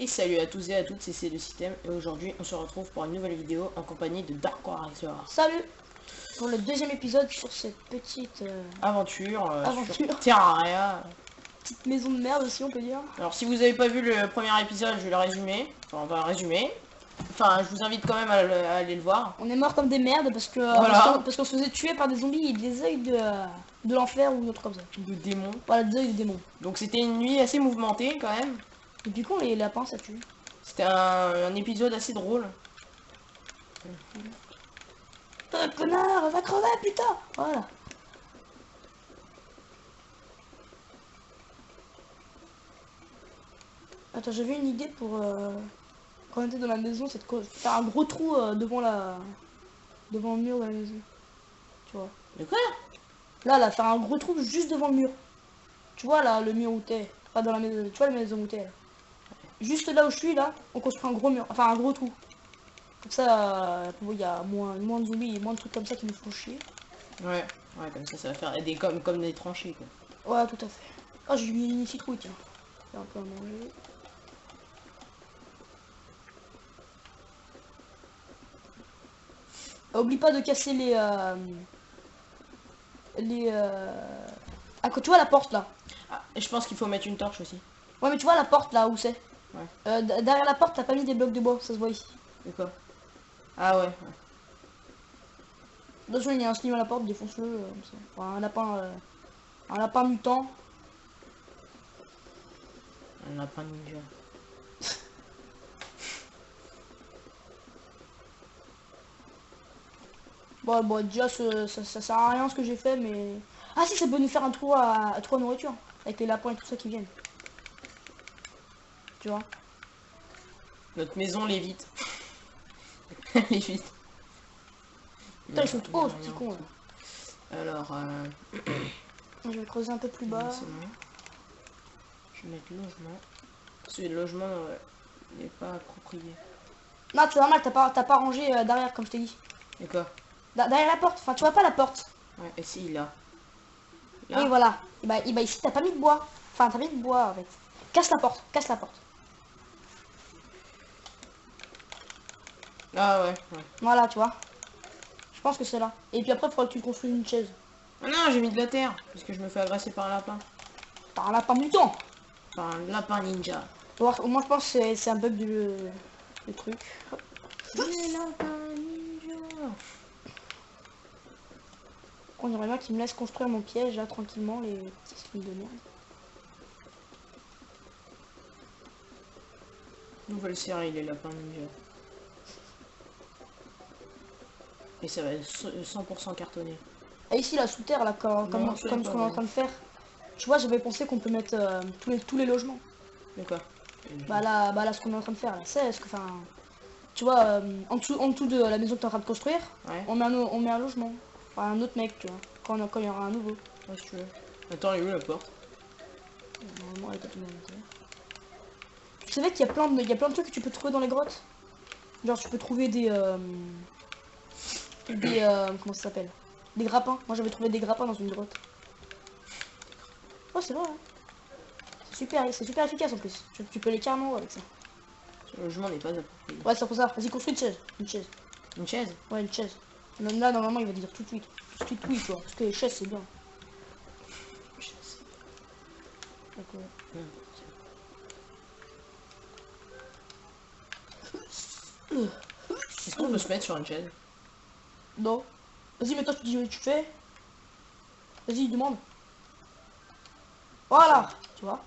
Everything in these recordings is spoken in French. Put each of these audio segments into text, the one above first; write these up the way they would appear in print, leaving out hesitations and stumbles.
Et salut à tous et à toutes, c'est le système et aujourd'hui on se retrouve pour une nouvelle vidéo en compagnie de Dark Warrior. Salut pour le deuxième épisode sur cette petite Aventure sur aventure. Terraria. Petite maison de merde aussi on peut dire. Alors si vous avez pas vu le premier épisode, je vais le résumer. Enfin on va le résumer. Enfin je vous invite quand même à aller le voir. On est mort comme des merdes parce que Voilà. parce qu'on se faisait tuer par des zombies et des œils de l'enfer ou autre comme ça. De démons. Voilà, des œils de démons. Donc c'était une nuit assez mouvementée quand même. Et du coup les lapins ça tue. C'était un épisode assez drôle. Connard, va crever putain. Voilà. Attends, j'avais une idée pour quand on était dans la maison, c'est de faire un gros trou devant le mur de la maison. Tu vois. De quoi? Là, faire un gros trou juste devant le mur. Tu vois là, le mur où t'es. Pas dans la maison, tu vois la maison où t'es là. Juste là où je suis là, on construit un gros mur, enfin un gros trou. Comme ça, il y a moins de zombies et moins de trucs comme ça qui nous font chier. Ouais, ouais comme ça va faire des comme des tranchées quoi. Ouais, tout à fait. Oh, j'ai mis une citrouille, tiens. J'ai un peu à manger. Oublie pas de casser Ah, tu vois la porte là. Ah, et je pense qu'il faut mettre une torche aussi. Ouais, mais tu vois la porte là où c'est. Ouais. Derrière la porte, t'as pas mis des blocs de bois, ça se voit ici. De quoi? Ah ouais. Attention, il y a un slime à la porte, défonce-le. Enfin, un lapin mutant. Un lapin ninja. Bon, déjà, ça sert à rien ce que j'ai fait, mais... Ah si, ça peut nous faire un trou à nourriture. Avec les lapins et tout ça qui viennent. Tu vois. Notre maison l'évite. L'évite. Putain, ils sont trop ce petit con. Là. Alors, Je vais creuser un peu plus bas. c'est bon. Je vais mettre logement. Parce que le logement n'est pas approprié. Non, c'est normal, t'as pas rangé derrière, comme je t'ai dit. Et quoi? Derrière la porte, enfin, tu vois pas la porte. Ouais, et si, là. Oui, voilà. Et bah ici, t'as pas mis de bois. Enfin, t'as mis de bois, en fait. Casse la porte, casse la porte. Ah ouais, ouais. Voilà, tu vois. Je pense que c'est là. Et puis après, il faudra que tu construis une chaise. Ah non, j'ai mis de la terre. Parce que je me fais agresser par un lapin. Par un lapin mutant. Par un lapin ninja. Moi, je pense que c'est un bug du truc. Les lapins ninja. On dirait bien qu'il me laisse construire mon piège là tranquillement, les petits slimes de merde. Nouvelle série, les lapins ninja. Et ça va être 100% cartonné. Et ici là sous terre là, comme ce qu'on est en train de faire. Tu vois, j'avais pensé qu'on peut mettre tous les logements. De quoi? Bah là ce qu'on est en train de faire là, c'est ce que enfin. Tu vois, en dessous de la maison que tu es en train de construire, Ouais. on met un logement. Enfin un autre mec, tu vois. Quand il y aura un nouveau. Ouais, si tu veux. Attends, elle est où la porte? Normalement elle est pas tout. Tu savais qu'il y a plein de trucs que tu peux trouver dans les grottes. Genre tu peux trouver comment ça s'appelle? Des grappins. Moi j'avais trouvé des grappins dans une grotte. Oh c'est vrai. Hein. C'est super efficace en plus. Tu peux les carrément avec ça. Le logement n'est pas approprié. Ouais c'est pour ça. Vas-y construis une chaise. Une chaise. Une chaise? Ouais une chaise. Même là normalement il va dire tout de suite. Tout de suite oui tu vois. Parce que les chaises c'est bien. D'accord. Est-ce qu'on peut se mettre sur une chaise? Non. Vas-y mais toi tu dis où tu fais. Vas-y demande. Voilà. Tu vois.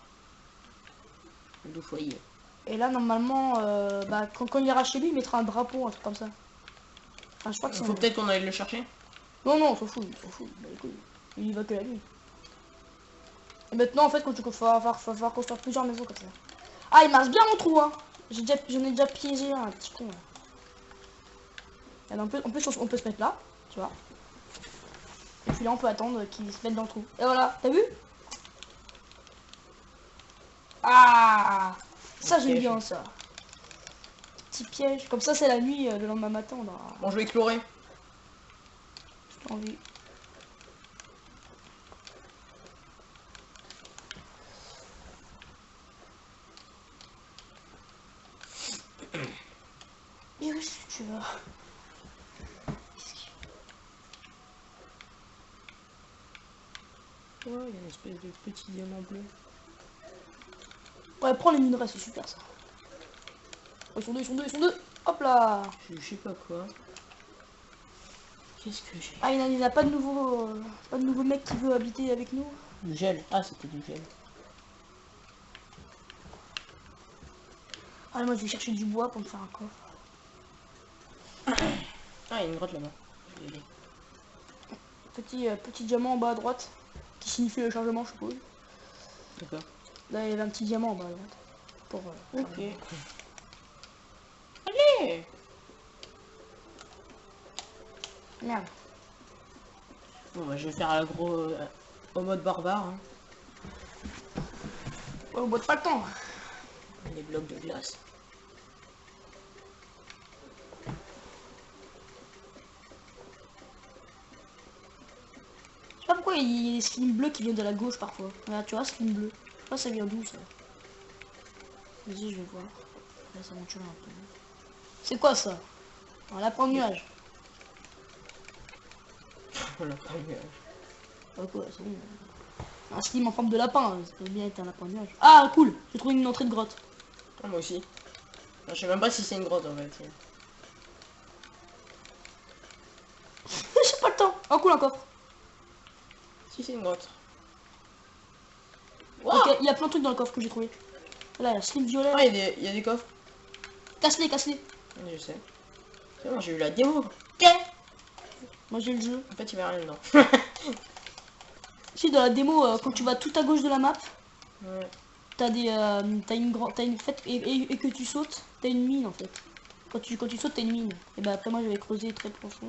Deux foyers. Et là normalement bah, quand il ira chez lui il mettra un drapeau, un truc comme ça. Enfin, je crois que Il faut peut-être qu'on aille le chercher. Non, on s'en fout, bah, écoute, il y va que la nuit. Et maintenant, en fait, quand tu va falloir construire plusieurs maisons comme ça. Ah, il marche bien mon trou, hein. J'en ai déjà piégé un petit con. Là. Et en plus, on peut se mettre là, tu vois. Et puis là, on peut attendre qu'il se mette dans le trou. Et voilà, t'as vu? Ah, ça j'aime bien ça. Petit piège. Comme ça, c'est la nuit, le lendemain matin, on aura... Bon, je vais explorer. J'ai envie. Et où est-ce que tu vas? Ouais, il y a une espèce de petit diamant bleu. Ouais, prends les minerais, c'est super ça. Oh, ils sont deux, ils sont deux, ils sont deux. Hop là. Je sais pas quoi. Qu'est-ce que j'ai? Ah, il n'y a pas de nouveau mec qui veut habiter avec nous. Du gel. Ah, c'était du gel. Ah, moi je vais chercher du bois pour me faire un coffre. Ah, il y a une grotte là-bas. Je vais y aller. Petit diamant en bas à droite, qui signifie le chargement, je suppose. D'accord. Là, il y avait un petit diamant en bas à droite. Pour, Ok. Allez! Merde. Bon, bah, je vais faire l'agro au mode barbare. Hein. Ouais, au bout de pas le temps. Les blocs de glace. Je sais pas pourquoi il y a des slimes bleus qui viennent de la gauche parfois. Là, tu vois, slim bleu. Je sais pas ça vient d'où ça. Vas-y, je vais voir. Là, ça m'entume un peu. C'est quoi ça? Un lapin de nuage. Voilà, pas mieux. Ah, quoi, c'est bon. Un slim en forme de lapin, hein. Ça peut bien être un lapin de nuage. Ah, cool! J'ai trouvé une entrée de grotte. Ah, moi aussi. Je sais même pas si c'est une grotte en fait. J'ai pas le temps. Oh, cool, un coffre. Si c'est une grotte. Ok, il y a plein de trucs dans le coffre que j'ai trouvé. Là, il y a slim violet. Ah, il y a des coffres. Casse-les, casse-les. Oui, je sais. C'est bon, j'ai eu la démo. Ok. Moi, j'ai le jeu. En fait, il y avait rien dedans. Si, dans la démo, quand tu vas tout à gauche de la map, Ouais. t'as une grande, et que tu sautes, t'as une mine en fait. Quand tu sautes, t'as une mine. Et bah après moi j'avais creusé très profond.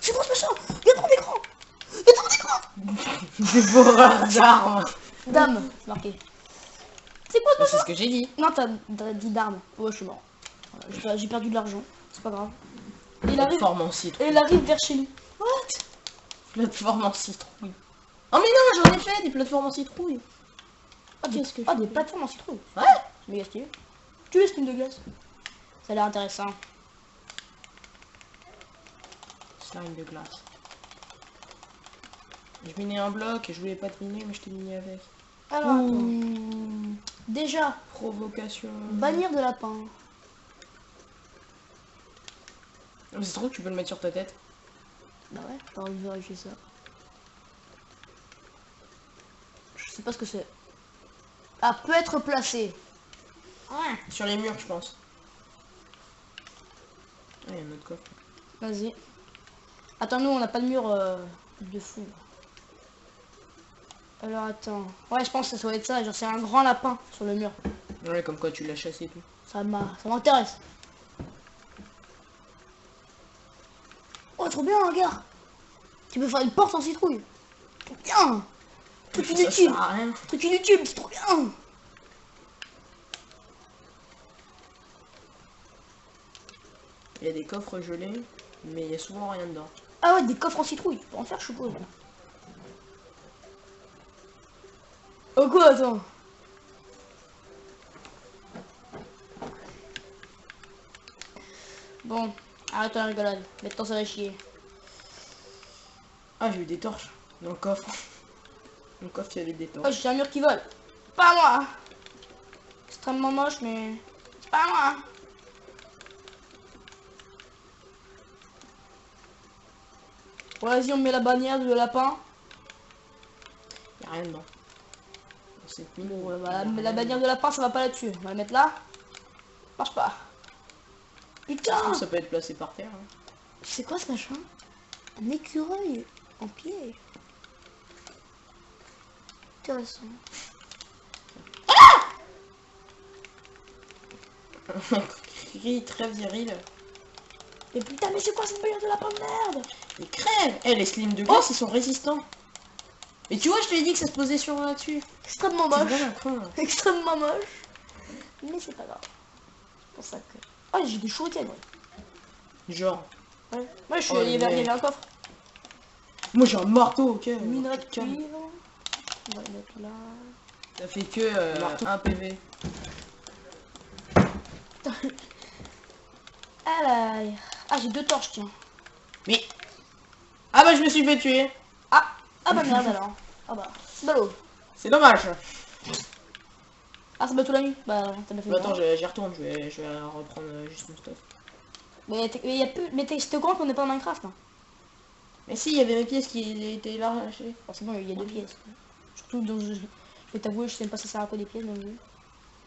C'est quoi ce machin? Il y a trop d'écran. Il y a trop d'écran. Dévoreur d'armes. Dame, c'est marqué. C'est quoi ce C'est machin? ce que j'ai dit. Non, t'as dit d'armes. Ouais, je suis mort. Voilà, j'ai perdu de l'argent. C'est pas grave. Et il arrive, Plateforme en citrouille. et il arrive vers chez nous. What? Plateforme en citrouille. Oh mais non, j'en ai fait des plateformes en citrouille. Ah, Qu'est-ce que je des fais? plateformes en citrouille. Ouais. C'est méga stylé. Tu veux skin de glace? Ça a l'air intéressant. Slime de glace. Je minais un bloc et je voulais pas te miner, mais je t'ai miné avec. Alors, attends. Déjà, Provocation. bannière de lapin. C'est trop que tu peux le mettre sur ta tête. Bah ouais, j'ai envie de vérifier ça. Je sais pas ce que c'est. Ah, peut être placé. Ouais. Sur les murs, je pense. Ah, il y a un autre coffre. Vas-y. Attends, nous, on n'a pas de mur de fou. Alors, attends. Ouais, je pense que ça doit être ça. Genre, c'est un grand lapin sur le mur. Ouais, comme quoi tu l'as chassé et tout. Ça m'intéresse. Oh, trop bien, regarde. Tu peux faire une porte en citrouille. Trop bien. Truc Ça inutile. sert à rien. Truc inutile, c'est trop bien. Il y a des coffres gelés, mais il y a souvent rien dedans. Ah ouais, des coffres en citrouille. Tu peux en faire, je suppose. Oh quoi, attends. Bon, arrête la rigolade. Maintenant, ça va chier. Ah, j'ai eu des torches dans le coffre. Dans le coffre, il y avait des Oh, torches. j'ai un mur qui vole. Pas moi. Extrêmement moche, mais c'est pas moi. Bon, vas-y, on met la bannière de lapin. Il y a rien dedans. Dans cette mine, Bon, il y a mais la rien bannière de lapin, ça va pas là-dessus. On va la mettre là. Marche pas. Putain. dedans. Ça peut être placé par terre. Hein. C'est quoi ce machin? Un écureuil en piège. Intéressant. Cri très viril. Mais putain, mais c'est quoi cette bannière de lapin de merde? Il crève. Eh, les slimes de glace, ils sont résistants. Et tu vois, je te l'ai dit que ça se posait sur là-dessus. Extrêmement C'est moche. vraiment con. Là. Extrêmement moche. Mais c'est pas grave. C'est pour ça que... Ah, j'ai des shurikens, ouais. Genre. Ouais, ouais Oh, il y avait un coffre. Moi, j'ai un marteau, ok. Minerai de Calme. cuivre. On va le mettre là. Ça fait que un PV. Ah là. Ah, j'ai 2 torches, tiens. Mais... Ah bah je me suis fait tuer. Ah bah merde alors. Ah bah, c'est ballot. C'est dommage. Ah, ça bat toute la nuit. Bah, t'as bien fait. Bah, attends, j'y retourne, je vais reprendre juste mon stuff. Mais y a plus. Mais t'es au courant qu'on n'est pas en Minecraft, hein. Mais si, il y avait mes pièces qui étaient là lâchées. Forcément, il y a 2 pièces. Surtout dans je vais t'avouer, je sais même pas si ça sert à quoi des pièces dans le jeu.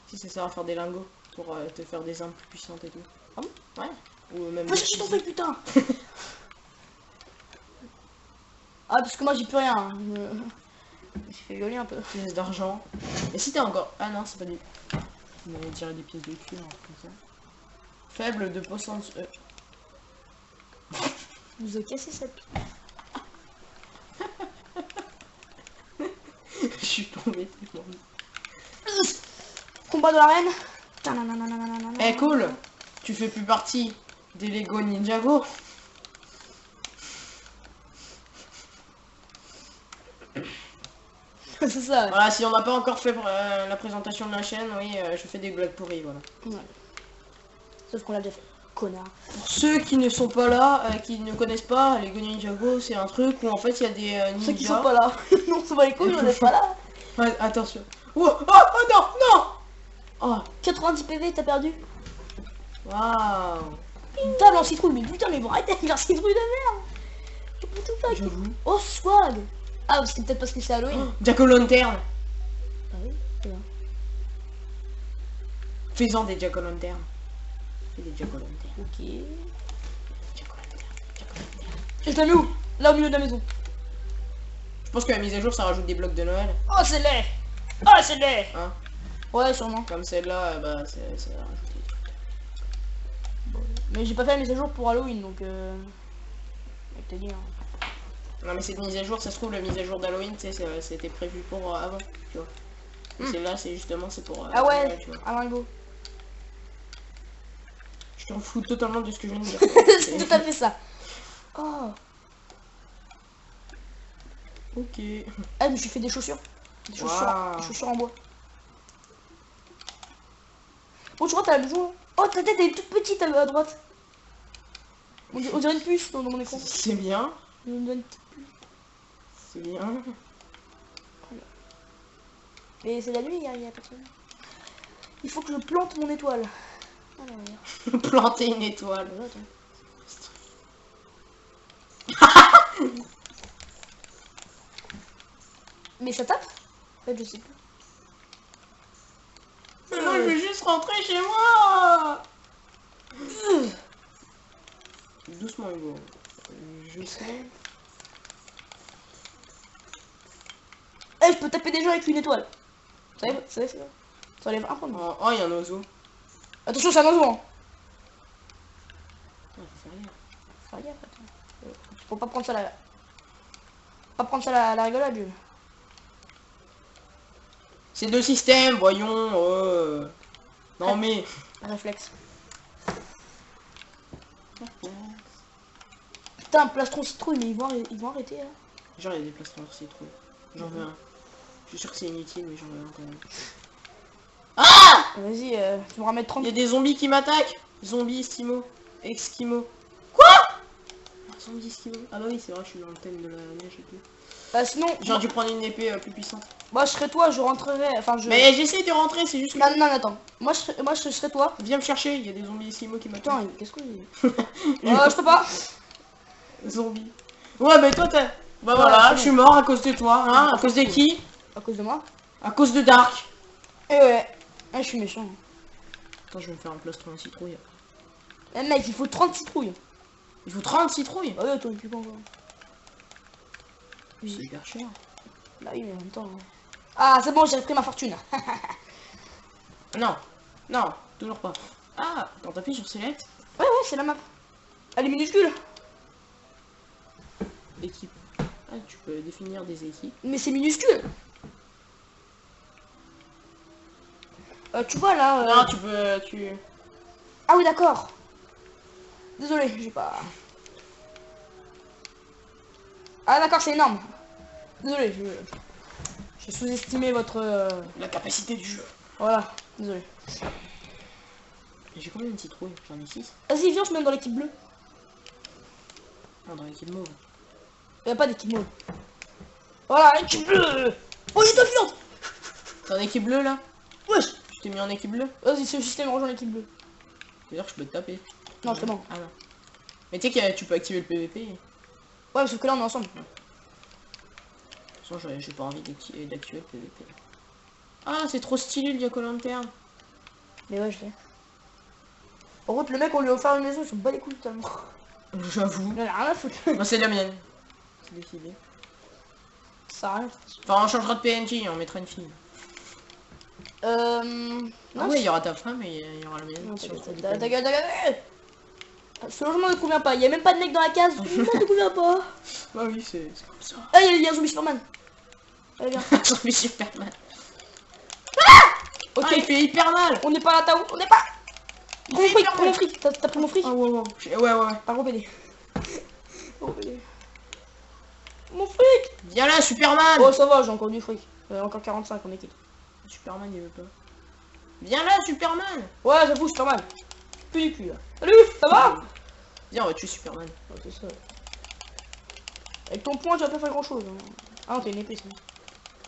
Si ça sert à faire des lingots pour te faire des armes plus puissantes et tout. Ah bon? Ouais. Ou même. Va chercher ton truc, putain. Ah, parce que moi j'ai plus rien. Hein. Je me suis fait violer un peu. Pièces d'argent. Et si t'as encore. Ah non, c'est pas des. On va tirer des pièces de cuir, comme ça. Faible de pourcentage. Vous avez cassé cette. Je suis tombé. Combat de la reine. Eh cool. Tu fais plus partie des Lego Ninjago. C'est ça. Ouais. Voilà, si on n'a pas encore fait la présentation de la chaîne, oui, je fais des blagues pourries, voilà. Ouais. Sauf qu'on l'a déjà fait. Connard. Pour ceux qui ne sont pas là, qui ne connaissent pas, Lego Ninjago, c'est un truc où en fait il y a des ninjas. Ceux qui sont pas là. Non, c'est pas les couilles, on n'est pas là. Ouais, attention. Oh, oh, oh non, non. Oh, 90 PV, t'as perdu. waouh. Putain, lance-citrouille, mais putain, mais bon, arrêtez avec lance-citrouille de merde. Je peux tout faire. J'avoue. Oh, swag. Ah, c'est peut-être parce que c'est Halloween. Jack-o'-lantern. Ah oui, c'est bien. Fais-en des Jack-o'-lantern. Fais des Jack-o'-lantern. Ok. Jack-o'-lantern. Jack-o'-lantern. Et je la mets où? Là, au milieu de la maison. Je pense que la mise à jour ça rajoute des blocs de Noël. Oh, c'est laid. Oh, c'est laid. Hein. Ouais, sûrement. Comme celle-là, bah c'est rajouté. Mais j'ai pas fait la mise à jour pour Halloween, donc avec te dire. Non mais cette mise à jour, ça se trouve la mise à jour d'Halloween, tu sais, c'était prévu pour avant, tu vois. Et celle-là, c'est justement, c'est pour... Ah ouais, tu vois. ah Margot. Je t'en fous totalement de ce que je viens de dire. C'est tout à fait ça. Oh. Ok. Ah, je me suis fait des chaussures. Des chaussures, Wow. des chaussures en bois. Bon, tu vois, t'as la maison. Oh, ta tête elle est toute petite à droite. On dirait une puce dans mon écran. C'est bien, On dirait une petite puce. c'est bien. Mais c'est la nuit, y a personne. Il faut que je plante mon étoile. Alors, regarde. Planter une étoile. Voilà, attends. Mais ça tape? En fait, je sais plus. Mais moi, je veux juste rentrer chez moi. Doucement, Hugo. Je sais. Eh, je peux taper des gens avec une étoile. Ça enlève un point de vie. Oh, oh, il y a un oiseau. Attention, c'est un oiseau. Hein. Ah, faut faire gaffe. Faire gaffe, attends. Faut pas prendre ça la... Pas prendre ça la rigolade, Jules. C'est deux systèmes, voyons. Non mais. Réflexe. Putain, plastron citrouille, mais ils vont arrêter là. Genre, il y a des plastrons de citrouille. J'en veux un. Je suis sûr que c'est inutile, mais j'en veux un quand même. Vas-y, tu me ramènes 30. Il y a des zombies qui m'attaquent. Zombies esquimaux. Esquimaux. Quoi? Zombies esquimaux. Ah bah oui, c'est vrai, je suis dans le thème de la neige et tout. Sinon, J'aurais dû prendre une épée plus puissante. moi je serais toi, je rentrerai. Enfin, je. Mais j'essaie de rentrer, c'est juste que... Non, non, attends. Moi je serais toi. Viens me chercher, il y a des zombies esquimaux qui m'attaquent. Putain, qu'est-ce que j'ai je peux pas. Zombies. Ouais, mais toi t'as... Bah Voilà, voilà, c'est je suis mort à cause de toi, hein. À cause de qui? À cause de moi. À cause de Dark. Eh ouais. Ah, je suis méchant. Attends, je vais me faire un plastron de citrouille. Eh mec, il faut 30 citrouilles. Il faut 30 citrouilles. Ah ouais, toi, tu peux encore. C'est hyper cher. Bah oui, mais en même temps. Ah, c'est bon, j'ai repris ma fortune. Non, non, toujours pas. Ah, quand t'appuies sur Select, Ouais, c'est la map. Elle est minuscule. équipe. Ah, tu peux définir des équipes. Mais c'est minuscule. Tu vois là. Non, tu peux... Ah oui, d'accord. Désolé, j'ai pas. Ah d'accord, c'est énorme. Désolé, j'ai sous-estimé votre. La capacité du jeu. Voilà, désolé. J'ai combien de citrouilles? J'en ai 6. Vas-y, viens, je me mets dans l'équipe bleue. Ah, dans l'équipe mauve. Il y a pas d'équipe mauve. Voilà, équipe bleue. Oh, il est viande. T'es en équipe bleue là? Wesh. Je t'ai mis en équipe bleue? Vas-y, c'est le système, rejoins l'équipe bleue. C'est-à-dire que je peux te taper. Non, c'est bon. Ah non. Mais tu sais que tu peux activer le PVP. Ouais, sauf que là, on est ensemble. De toute façon, j'ai pas envie d'activer le PVP. Ah, c'est trop stylé le Jack Lantern. Mais ouais, je l'ai. Par contre, le mec, on lui a offert une maison, il s'en bat les couilles totalement. J'avoue. Il en a rien à foutre. Moi, c'est la mienne. C'est décidé. Ça a rien. Enfin, on changera de PNJ, on mettra une fille. Ah Non, ouais, il y aura ta femme et il y aura la mienne. non, si on trouve des ta PNJ. gueule, ta gueule. Ce logement ne convient pas, il y a même pas de mec dans la case. Le logement ne convient pas. Bah oui, c'est comme ça. Ah, il y a un zombie Superman. Allez, viens. J'en suis Superman. Ok, Ah, il fait hyper mal. on n'est pas là, Tao, on n'est pas. Prends mon fait fric, hyper prends mon mal. fric. T'as pris mon fric? Ah ouais, ouais. Ouais. Ah, gros BD. Gros BD. Mon fric. Viens là, Superman. Oh, ça va, j'ai encore du fric. Encore 45 en équipe. Superman, il veut pas. Viens là, Superman. Ouais, j'avoue, Superman. Plus du cul là. Salut, ça va? Viens, on va tuer Superman. Ouais, c'est ça. Avec ton point, tu vas pas faire grand chose. Ah non, t'as une épée, c'est bon.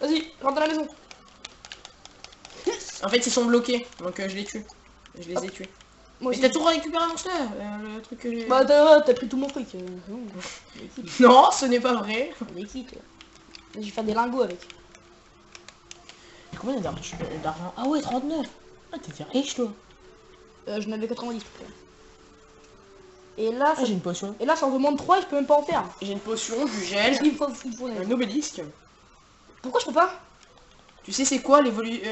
Vas-y, rentre dans la maison. En fait, ils sont bloqués, donc je les tue. Je les ai tués. Moi Mais aussi. t'as tout récupéré mon monster, le truc que j'ai... Bah, t'as pris tout mon fric. Non, l'équipe. Non, ce n'est pas vrai. L'équipe. Je vais faire des lingots avec. Combien d'argent? Ah ouais, 39. Ah, t'es riche, toi. J'en avais 90. Et là, Ah, j'ai une potion. et là, ça en demande 3 et je peux même pas en faire. J'ai une potion, du gel, Il faut un obélisque. Pourquoi je peux pas? Tu sais c'est quoi l'objet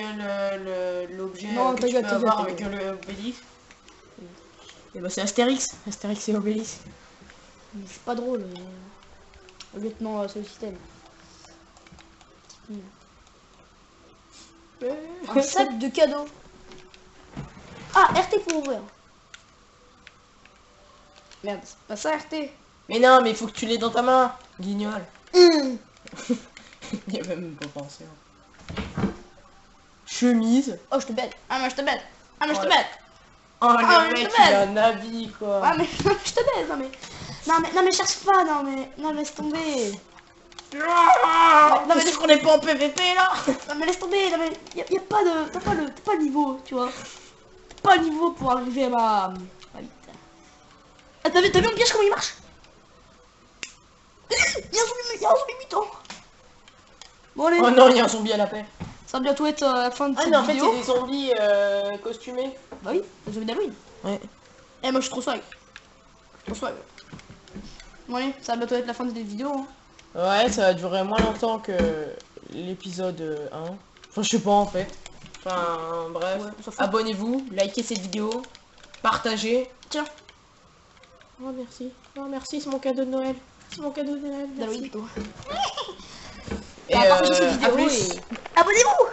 Non, que ta tu gueule, peux ta avoir gueule, avec ta l'obélisque? Et bah c'est Astérix. Astérix et Obélix. Mais c'est pas drôle. Lieutenant, c'est le système. Un sac de cadeaux. Ah, RT pour ouvrir. Merde, c'est pas ça RT. Mais non, mais il faut que tu l'aies dans ta main, guignol. Il y a même pas pensé. Chemise. Oh, je te bête. Ah, mais je te bête. Ah, mais je te Ouais. bête. Oh Ah, le mais mec, je te il a un avis quoi. Ah, mais je te bête. Non, mais cherche pas. Non, mais laisse tomber. Non mais est-ce qu'on est pas en PVP là? Non, mais laisse tomber. Non, mais y a pas de. T'as pas le niveau, tu vois. T'as pas le niveau pour arriver à ma vite. Ah, t'as vu mon piège comment il marche? Il y a un zombie mutant. Bon, allez. Oh non, il y a un zombie à la paix. Ça va bientôt être la fin de Ah cette non, en fait vidéo. c'est des zombies costumés. Bah oui, les zombies d'Halloween. Ouais. Eh, moi je suis trop swag. Trop swag. Bon, allez, ça va bientôt être la fin de cette vidéo. Hein. Ouais, ça va durer moins longtemps que l'épisode 1. Enfin, je sais pas en fait. Enfin, bref. Ouais, on s'en fout. Abonnez-vous, likez cette vidéo, partagez. Tiens, Oh merci. Oh merci, c'est mon cadeau de Noël. C'est mon cadeau de Noël. d'Halloween Merci. plutôt. Et Partagez cette à vidéo plus. et abonnez-vous.